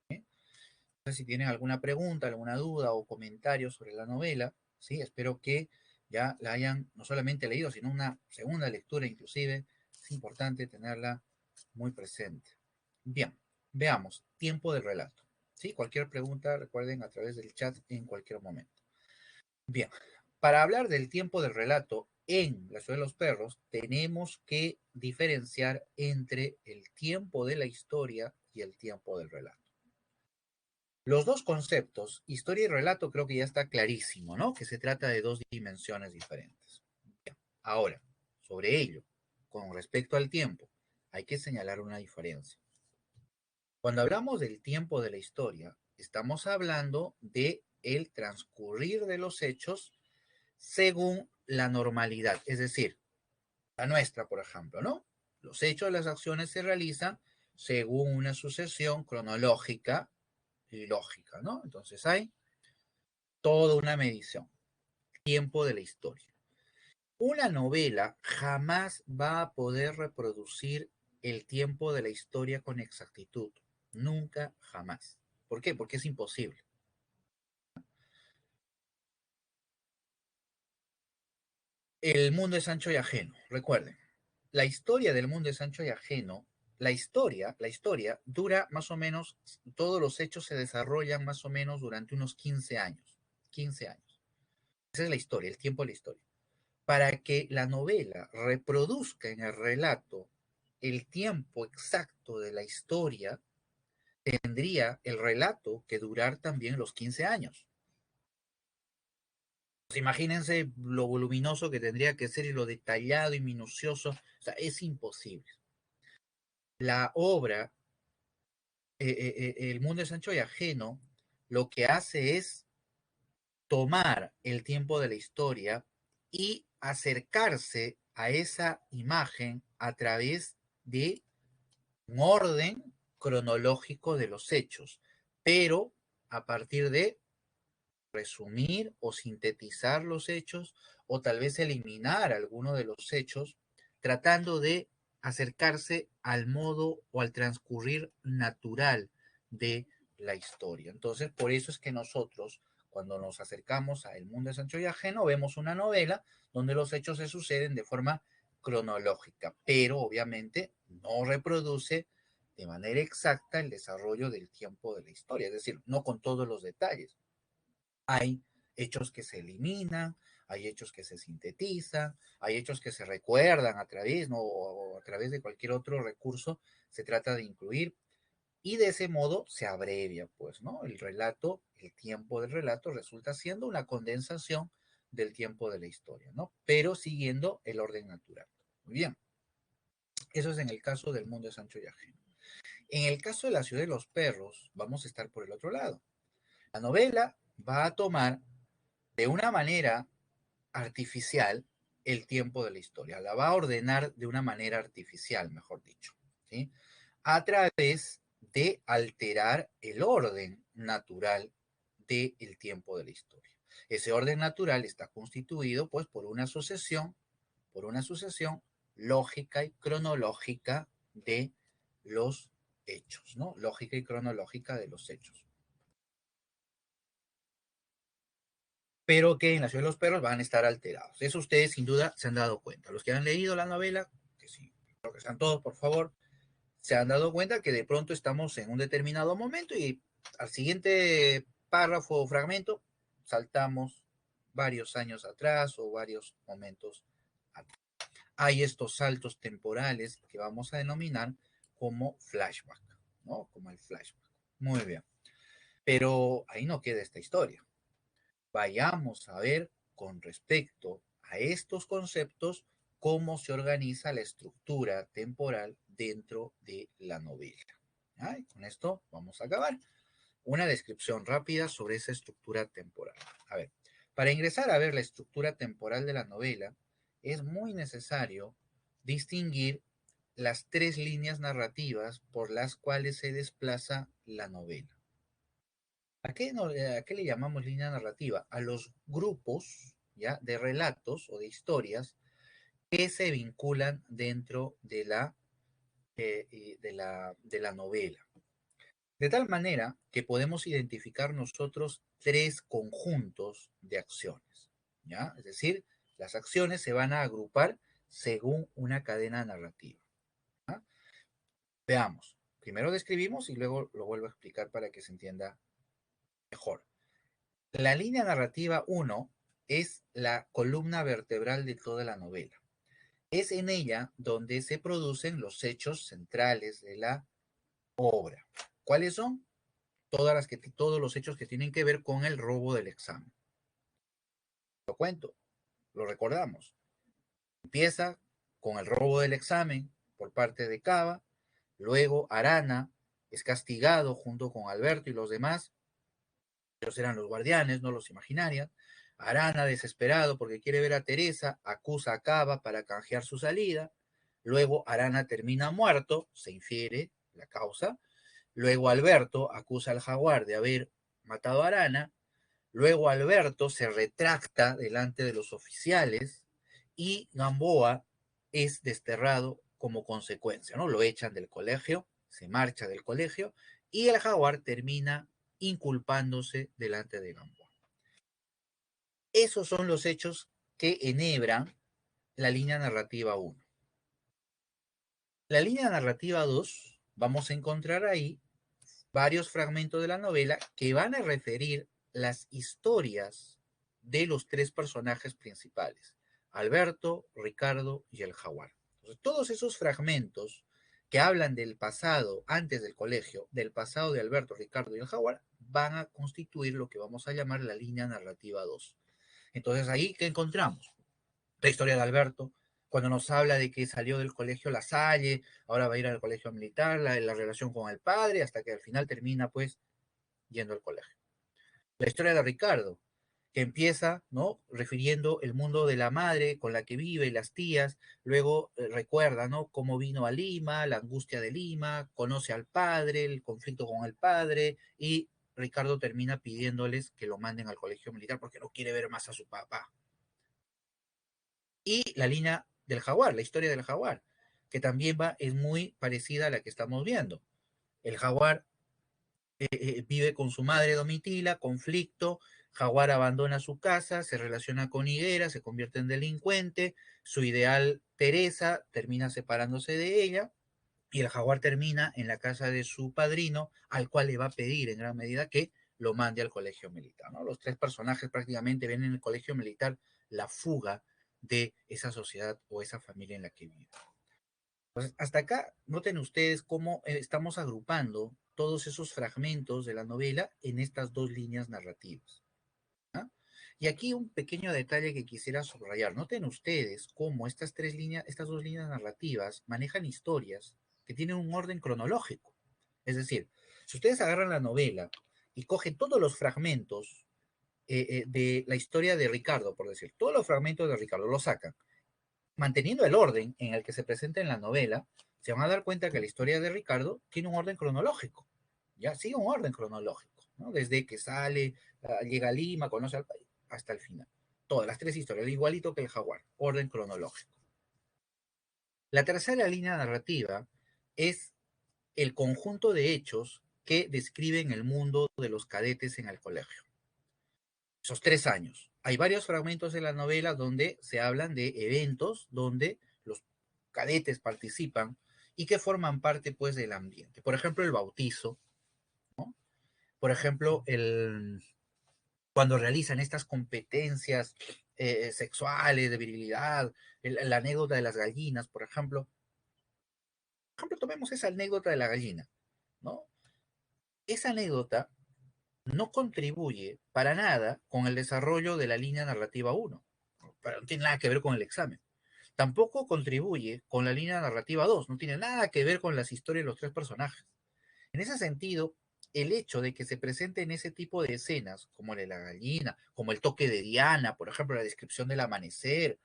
¿Sí? No sé si tienen alguna pregunta, alguna duda o comentario sobre la novela. ¿Sí? Espero que ya la hayan no solamente leído, sino una segunda lectura inclusive. Es importante tenerla muy presente. Bien, veamos, tiempo del relato. ¿Sí? Cualquier pregunta, recuerden a través del chat en cualquier momento. Bien, para hablar del tiempo del relato en La ciudad de los perros, tenemos que diferenciar entre el tiempo de la historia y el tiempo del relato. Los dos conceptos, historia y relato, creo que ya está clarísimo, ¿no? Que se trata de dos dimensiones diferentes. Bien, ahora, sobre ello, con respecto al tiempo, hay que señalar una diferencia. Cuando hablamos del tiempo de la historia, estamos hablando de el transcurrir de los hechos según la normalidad, es decir, la nuestra, por ejemplo, ¿no? Los hechos, las acciones se realizan según una sucesión cronológica y lógica, ¿no? Entonces hay toda una medición, tiempo de la historia. Una novela jamás va a poder reproducir el tiempo de la historia con exactitud. Nunca, jamás. ¿Por qué? Porque es imposible. El mundo es ancho y ajeno, recuerden. La historia del mundo es ancho y ajeno. La historia dura más o menos, todos los hechos se desarrollan más o menos durante unos 15 años. 15 años. Esa es la historia, el tiempo de la historia. Para que la novela reproduzca en el relato el tiempo exacto de la historia, tendría el relato que durar también los 15 años. Pues imagínense lo voluminoso que tendría que ser y lo detallado y minucioso. O sea, es imposible. La obra, El mundo es ancho y ajeno, lo que hace es tomar el tiempo de la historia y acercarse a esa imagen a través de un orden cronológico de los hechos, pero a partir de resumir o sintetizar los hechos o tal vez eliminar alguno de los hechos, tratando de acercarse al modo o al transcurrir natural de la historia. Entonces, por eso es que nosotros, cuando nos acercamos a El mundo de Sancho y Ajeno, vemos una novela donde los hechos se suceden de forma cronológica, pero obviamente no reproduce de manera exacta el desarrollo del tiempo de la historia, es decir, no con todos los detalles. Hay hechos que se eliminan, hay hechos que se sintetizan, hay hechos que se recuerdan a través, ¿no? O a través de cualquier otro recurso, se trata de incluir y de ese modo se abrevia, pues, ¿no? El relato, el tiempo del relato resulta siendo una condensación del tiempo de la historia, ¿no? Pero siguiendo el orden natural. Muy bien, eso es en el caso del mundo de Sancho y Ajeno. En el caso de la ciudad de los perros, vamos a estar por el otro lado. La novela va a tomar de una manera artificial el tiempo de la historia, la va a ordenar de una manera artificial, mejor dicho, ¿sí? A través de alterar el orden natural del tiempo de la historia. Ese orden natural está constituido pues por una sucesión lógica y cronológica de los hechos, ¿no? Lógica y cronológica de los hechos. Pero que en La ciudad de los perros van a estar alterados. Eso ustedes sin duda se han dado cuenta. Los que han leído la novela, que sí, creo que sean todos, por favor, se han dado cuenta que de pronto estamos en un determinado momento y al siguiente párrafo o fragmento saltamos varios años atrás o varios momentos atrás. Hay estos saltos temporales que vamos a denominar como flashback, ¿no? Como el flashback. Muy bien. Pero ahí no queda esta historia. Vayamos a ver con respecto a estos conceptos cómo se organiza la estructura temporal dentro de la novela. ¿Ah? Y con esto vamos a acabar. Una descripción rápida sobre esa estructura temporal. A ver, para ingresar a ver la estructura temporal de la novela, es muy necesario distinguir las tres líneas narrativas por las cuales se desplaza la novela. ¿A qué le llamamos línea narrativa? A los grupos, ¿ya?, de relatos o de historias que se vinculan dentro de la novela. De tal manera que podemos identificar nosotros tres conjuntos de acciones, ¿ya? Es decir, las acciones se van a agrupar según una cadena narrativa. ¿Ya? Veamos. Primero describimos y luego lo vuelvo a explicar para que se entienda mejor. La línea narrativa 1 es la columna vertebral de toda la novela. Es en ella donde se producen los hechos centrales de la obra. ¿Cuáles son? Todos los hechos que tienen que ver con el robo del examen. Lo cuento, lo recordamos. Empieza con el robo del examen por parte de Cava, luego Arana es castigado junto con Alberto y los demás. Ellos eran los guardianes, no los imaginarios. Arana, desesperado porque quiere ver a Teresa, acusa a Cava para canjear su salida. Luego Arana termina muerto, se infiere la causa. Luego Alberto acusa al jaguar de haber matado a Arana. Luego Alberto se retracta delante de los oficiales y Gamboa es desterrado como consecuencia, ¿no? Lo echan del colegio, se marcha del colegio y el jaguar termina inculpándose delante de Gamboa. Esos son los hechos que enhebran la línea narrativa 1. La línea narrativa 2, vamos a encontrar ahí varios fragmentos de la novela que van a referir las historias de los tres personajes principales, Alberto, Ricardo y el jaguar. Entonces, todos esos fragmentos que hablan del pasado antes del colegio, del pasado de Alberto, Ricardo y el jaguar, van a constituir lo que vamos a llamar la línea narrativa 2. Entonces, ahí, ¿qué encontramos? La historia de Alberto, cuando nos habla de que salió del colegio La Salle, ahora va a ir al colegio militar, la relación con el padre, hasta que al final termina pues yendo al colegio. La historia de Ricardo, que empieza, ¿no?, refiriendo el mundo de la madre con la que vive, las tías, luego recuerda, ¿no?, cómo vino a Lima, la angustia de Lima, conoce al padre, el conflicto con el padre, y Ricardo termina pidiéndoles que lo manden al colegio militar porque no quiere ver más a su papá. Y la línea del jaguar, la historia del jaguar, que también es muy parecida a la que estamos viendo. El jaguar vive con su madre Domitila, conflicto, jaguar abandona su casa, se relaciona con Higuera, se convierte en delincuente, su ideal Teresa termina separándose de ella y el jaguar termina en la casa de su padrino, al cual le va a pedir en gran medida que lo mande al colegio militar, ¿no? Los tres personajes prácticamente ven en el colegio militar la fuga de esa sociedad o esa familia en la que viven. Entonces, hasta acá, noten ustedes cómo estamos agrupando todos esos fragmentos de la novela en estas dos líneas narrativas. ¿Ah? Y aquí un pequeño detalle que quisiera subrayar. Noten ustedes cómo estas dos líneas narrativas manejan historias que tienen un orden cronológico. Es decir, si ustedes agarran la novela y cogen todos los fragmentos de la historia de Ricardo, por decir, todos los fragmentos de Ricardo, los sacan manteniendo el orden en el que se presenta en la novela, se van a dar cuenta que la historia de Ricardo tiene un orden cronológico, ya sigue un orden cronológico, ¿no? Desde que sale, llega a Lima, conoce al país, hasta el final. Todas las tres historias, igualito que el jaguar, orden cronológico. La tercera línea narrativa es el conjunto de hechos que describen el mundo de los cadetes en el colegio. Esos 3 años. Hay varios fragmentos de la novela donde se hablan de eventos donde los cadetes participan y que forman parte pues del ambiente. Por ejemplo, el bautizo, ¿no? Por ejemplo, cuando realizan estas competencias sexuales, de virilidad, la anécdota de las gallinas, por ejemplo, tomemos esa anécdota de la gallina, ¿no? Esa anécdota no contribuye para nada con el desarrollo de la línea narrativa 1, pero no tiene nada que ver con el examen. Tampoco contribuye con la línea narrativa 2, no tiene nada que ver con las historias de los tres personajes. En ese sentido, el hecho de que se presenten ese tipo de escenas, como el de la gallina, como el toque de Diana, por ejemplo, la descripción del amanecer,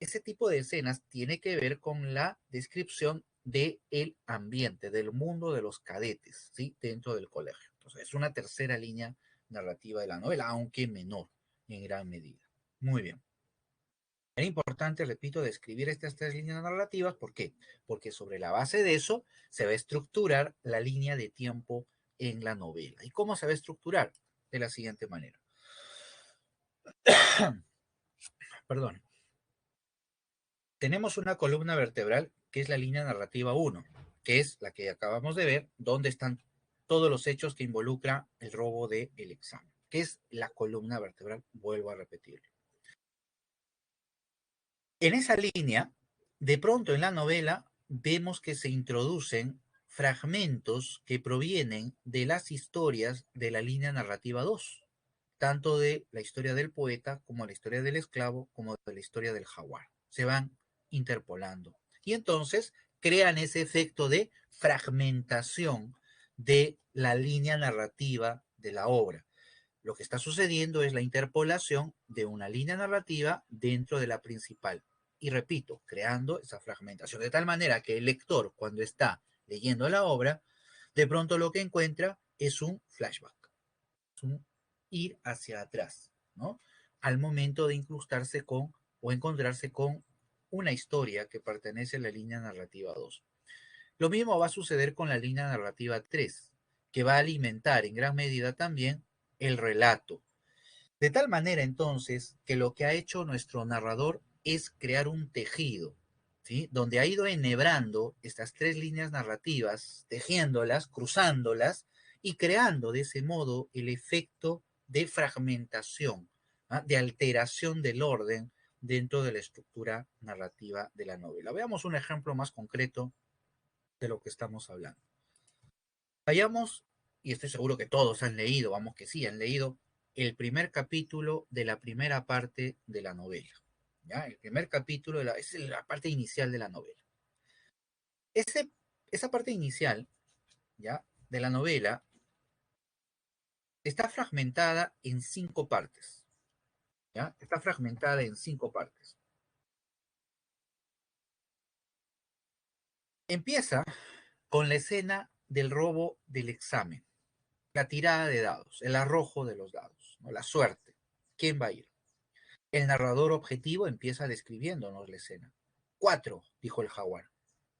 ese tipo de escenas tiene que ver con la descripción del ambiente, del mundo de los cadetes, ¿sí? Dentro del colegio. Entonces, es una tercera línea narrativa de la novela, aunque menor en gran medida. Muy bien. Era importante, repito, describir estas tres líneas narrativas. ¿Por qué? Porque sobre la base de eso se va a estructurar la línea de tiempo en la novela. ¿Y cómo se va a estructurar? De la siguiente manera. Perdón. Tenemos una columna vertebral que es la línea narrativa 1, que es la que acabamos de ver, donde están todos los hechos que involucra el robo del examen, que es la columna vertebral, vuelvo a repetirlo. En esa línea, de pronto en la novela, vemos que se introducen fragmentos que provienen de las historias de la línea narrativa 2, tanto de la historia del poeta como la historia del esclavo, como de la historia del jaguar. Se van interpolando. Y entonces crean ese efecto de fragmentación de la línea narrativa de la obra. Lo que está sucediendo es la interpolación de una línea narrativa dentro de la principal. Y repito, creando esa fragmentación, de tal manera que el lector, cuando está leyendo la obra, de pronto lo que encuentra es un flashback, es un ir hacia atrás, ¿no? Al momento de incrustarse con o encontrarse con una historia que pertenece a la línea narrativa 2. Lo mismo va a suceder con la línea narrativa 3, que va a alimentar en gran medida también el relato. De tal manera entonces que lo que ha hecho nuestro narrador es crear un tejido, ¿sí? Donde ha ido enhebrando estas tres líneas narrativas, tejiéndolas, cruzándolas y creando de ese modo el efecto de fragmentación, ¿ah? De alteración del orden dentro de la estructura narrativa de la novela. Veamos un ejemplo más concreto de lo que estamos hablando. Vayamos, y estoy seguro que todos han leído, vamos que sí, han leído el primer capítulo de la primera parte de la novela. ¿Ya? El primer capítulo es la parte inicial de la novela. Ese, esa parte inicial, ¿ya? De la novela está fragmentada en 5 partes. ¿Ya? Está fragmentada en 5 partes. Empieza con la escena del robo del examen, la tirada de dados, el arrojo de los dados, ¿no? La suerte. ¿Quién va a ir? El narrador objetivo empieza describiéndonos la escena. 4, dijo el jaguar.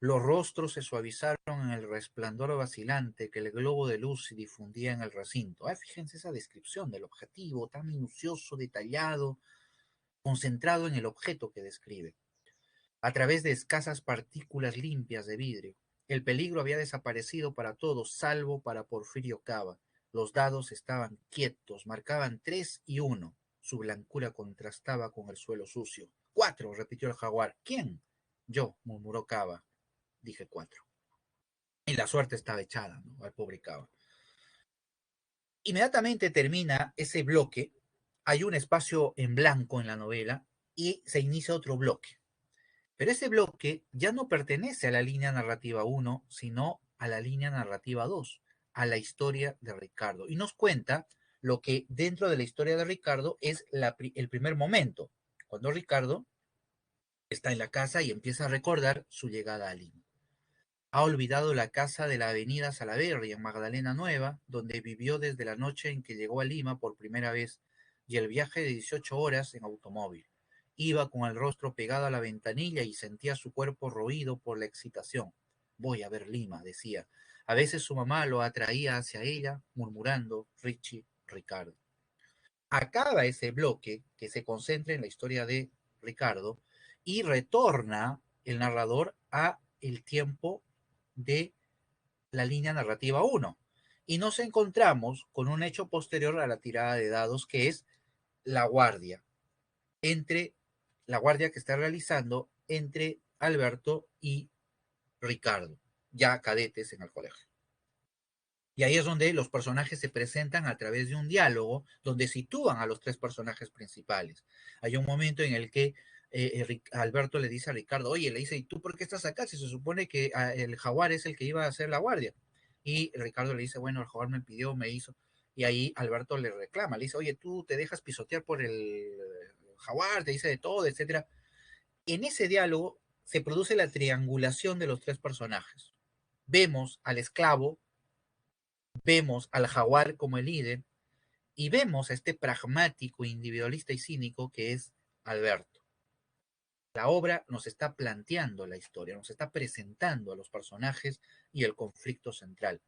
Los rostros se suavizaron en el resplandor vacilante que el globo de luz se difundía en el recinto. Fíjense esa descripción del objetivo, tan minucioso, detallado, concentrado en el objeto que describe. A través de escasas partículas limpias de vidrio, el peligro había desaparecido para todos, salvo para Porfirio Cava. Los dados estaban quietos, marcaban 3 y 1. Su blancura contrastaba con el suelo sucio. 4, repitió el jaguar. ¿Quién? Yo, murmuró Cava. Dije 4. Y la suerte estaba echada, ¿no? Al pobre Cava. Inmediatamente termina ese bloque, hay un espacio en blanco en la novela y se inicia otro bloque. Pero ese bloque ya no pertenece a la línea narrativa 1, sino a la línea narrativa 2, a la historia de Ricardo. Y nos cuenta lo que dentro de la historia de Ricardo es el primer momento, cuando Ricardo Está en la casa y empieza a recordar su llegada a Lima. Ha olvidado la casa de la avenida Salaverry en Magdalena Nueva, donde vivió desde la noche en que llegó a Lima por primera vez, y el viaje de 18 horas en automóvil. Iba con el rostro pegado a la ventanilla y sentía su cuerpo roído por la excitación. Voy a ver Lima, decía. A veces su mamá lo atraía hacia ella, murmurando, Richie, Ricardo. Acaba ese bloque que se concentra en la historia de Ricardo y retorna el narrador a el tiempo de la línea narrativa 1. Y nos encontramos con un hecho posterior a la tirada de dados que es la guardia, entre la guardia que está realizando entre Alberto y Ricardo, ya cadetes en el colegio. Y ahí es donde los personajes se presentan a través de un diálogo donde sitúan a los tres personajes principales. Hay un momento en el que Alberto le dice a Ricardo, oye, le dice, ¿y tú por qué estás acá? Si se supone que el jaguar es el que iba a hacer la guardia. Y Ricardo le dice, bueno, el jaguar me pidió, me hizo. Y ahí Alberto le reclama, le dice, oye, tú te dejas pisotear por el jaguar, te dice de todo, etcétera. En ese diálogo se produce la triangulación de los tres personajes. Vemos al esclavo, vemos al jaguar como el líder y vemos a este pragmático, individualista y cínico que es Alberto. La obra nos está planteando la historia, nos está presentando a los personajes y el conflicto central.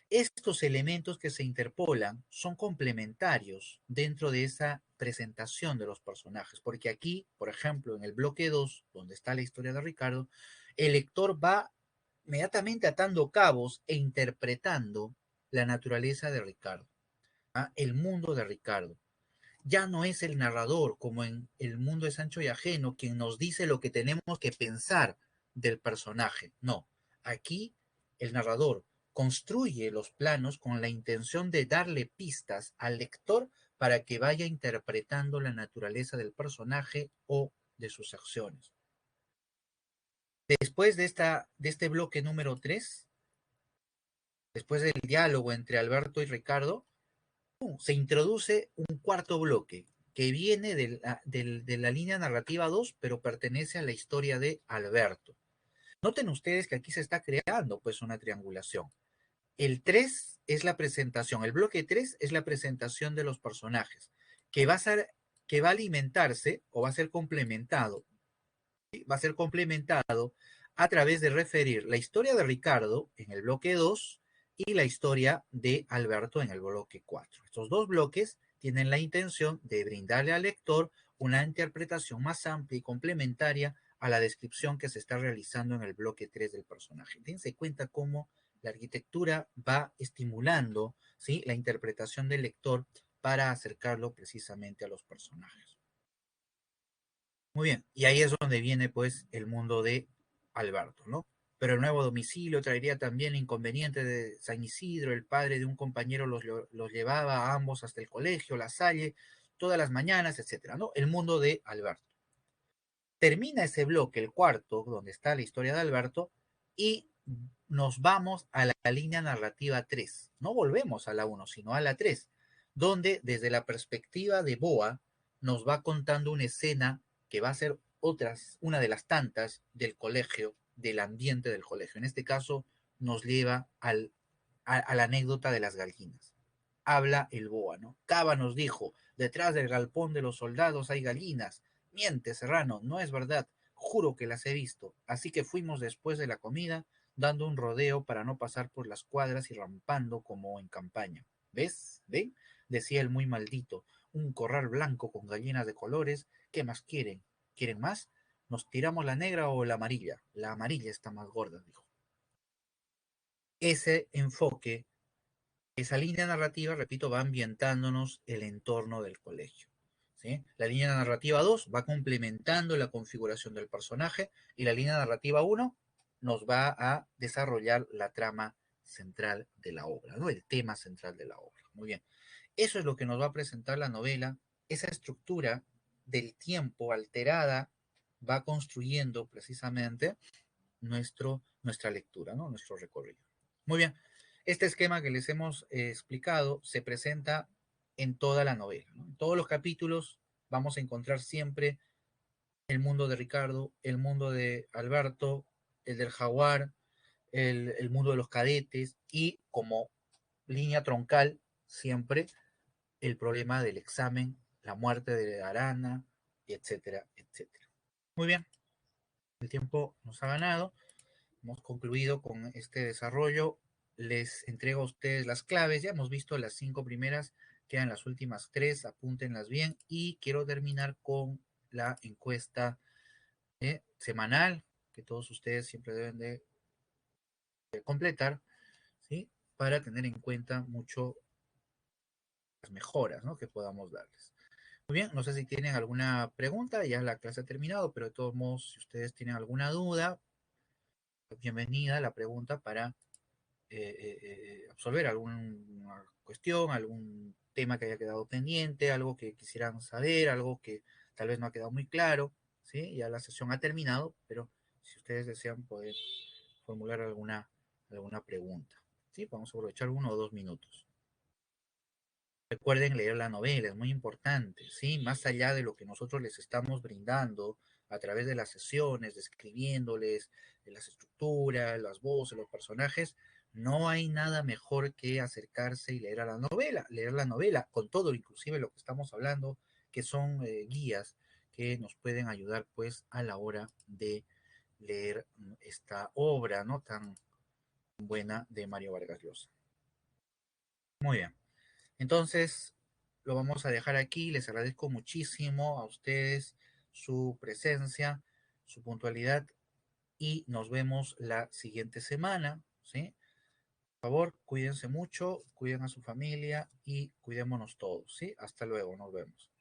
Estos elementos que se interpolan son complementarios dentro de esa presentación de los personajes, porque aquí, por ejemplo, en el bloque 2, donde está la historia de Ricardo, el lector va inmediatamente atando cabos e interpretando la naturaleza de Ricardo, ¿ah? El mundo de Ricardo. Ya no es el narrador como en el mundo de Sancho y Ajeno quien nos dice lo que tenemos que pensar del personaje. No, aquí el narrador construye los planos con la intención de darle pistas al lector para que vaya interpretando la naturaleza del personaje o de sus acciones. Después de este bloque número 3, después del diálogo entre Alberto y Ricardo, se introduce un cuarto bloque que viene de la línea narrativa 2, pero pertenece a la historia de Alberto. Noten ustedes que aquí se está creando pues una triangulación. El 3 es la presentación, el bloque 3 es la presentación de los personajes, que va a ser, que va a alimentarse o va a ser complementado, ¿sí? Va a ser complementado a través de referir la historia de Ricardo en el bloque 2 y la historia de Alberto en el bloque 4. Estos dos bloques tienen la intención de brindarle al lector una interpretación más amplia y complementaria a la descripción que se está realizando en el bloque 3 del personaje. Dense cuenta cómo la arquitectura va estimulando, ¿sí?, la interpretación del lector para acercarlo precisamente a los personajes. Muy bien, y ahí es donde viene pues el mundo de Alberto, ¿no? Pero el nuevo domicilio traería también inconveniente de San Isidro, el padre de un compañero los llevaba a ambos hasta el colegio, la Salle, todas las mañanas, etcétera, ¿no? El mundo de Alberto. Termina ese bloque, el cuarto, donde está la historia de Alberto, y nos vamos a la línea narrativa 3. No volvemos a la 1, sino a la 3, donde desde la perspectiva de Boa nos va contando una escena que va a ser una de las tantas del colegio, del ambiente del colegio. En este caso nos lleva a la anécdota de las gallinas. Habla el Boa, ¿no? Cava nos dijo, detrás del galpón de los soldados hay gallinas. Miente, Serrano, no es verdad. Juro que las he visto. Así que fuimos después de la comida, dando un rodeo para no pasar por las cuadras y rampando como en campaña. ¿Ves? ¿Ven? Decía el muy maldito. Un corral blanco con gallinas de colores. ¿Qué más quieren? ¿Quieren más? ¿Nos tiramos la negra o la amarilla? La amarilla está más gorda, dijo. Ese enfoque, esa línea narrativa, repito, va ambientándonos el entorno del colegio. ¿Sí? La línea narrativa 2 va complementando la configuración del personaje y la línea narrativa 1 nos va a desarrollar la trama central de la obra, ¿no? El tema central de la obra. Muy bien. Eso es lo que nos va a presentar la novela. Esa estructura del tiempo alterada va construyendo precisamente nuestra lectura, ¿no? Nuestro recorrido. Muy bien. Este esquema que les hemos explicado se presenta en toda la novela, ¿no? En todos los capítulos vamos a encontrar siempre el mundo de Ricardo, el mundo de Alberto, el del Jaguar, el mundo de los cadetes y como línea troncal siempre el problema del examen, la muerte de Arana, etcétera, etcétera. Muy bien, el tiempo nos ha ganado. Hemos concluido con este desarrollo. Les entrego a ustedes las claves. Ya hemos visto las 5 primeras, quedan las últimas 3, apúntenlas bien. Y quiero terminar con la encuesta semanal que todos ustedes siempre deben de completar, ¿sí? Para tener en cuenta mucho las mejoras, ¿no?, que podamos darles. Muy bien, no sé si tienen alguna pregunta, ya la clase ha terminado, pero de todos modos, si ustedes tienen alguna duda, bienvenida la pregunta para absolver alguna cuestión, algún tema que haya quedado pendiente, algo que quisieran saber, algo que tal vez no ha quedado muy claro, ¿sí? Ya la sesión ha terminado, pero si ustedes desean poder formular alguna pregunta, ¿sí? Vamos a aprovechar 1 o 2 minutos. Recuerden leer la novela, es muy importante, ¿sí? Más allá de lo que nosotros les estamos brindando a través de las sesiones, describiéndoles las estructuras, las voces, los personajes, no hay nada mejor que acercarse y leer la novela, con todo, inclusive lo que estamos hablando, que son guías que nos pueden ayudar, pues, a la hora de leer esta obra, ¿no?, tan buena de Mario Vargas Llosa. Muy bien. Entonces, lo vamos a dejar aquí. Les agradezco muchísimo a ustedes su presencia, su puntualidad y nos vemos la siguiente semana, ¿sí? Por favor, cuídense mucho, cuiden a su familia y cuidémonos todos, ¿sí? Hasta luego, nos vemos.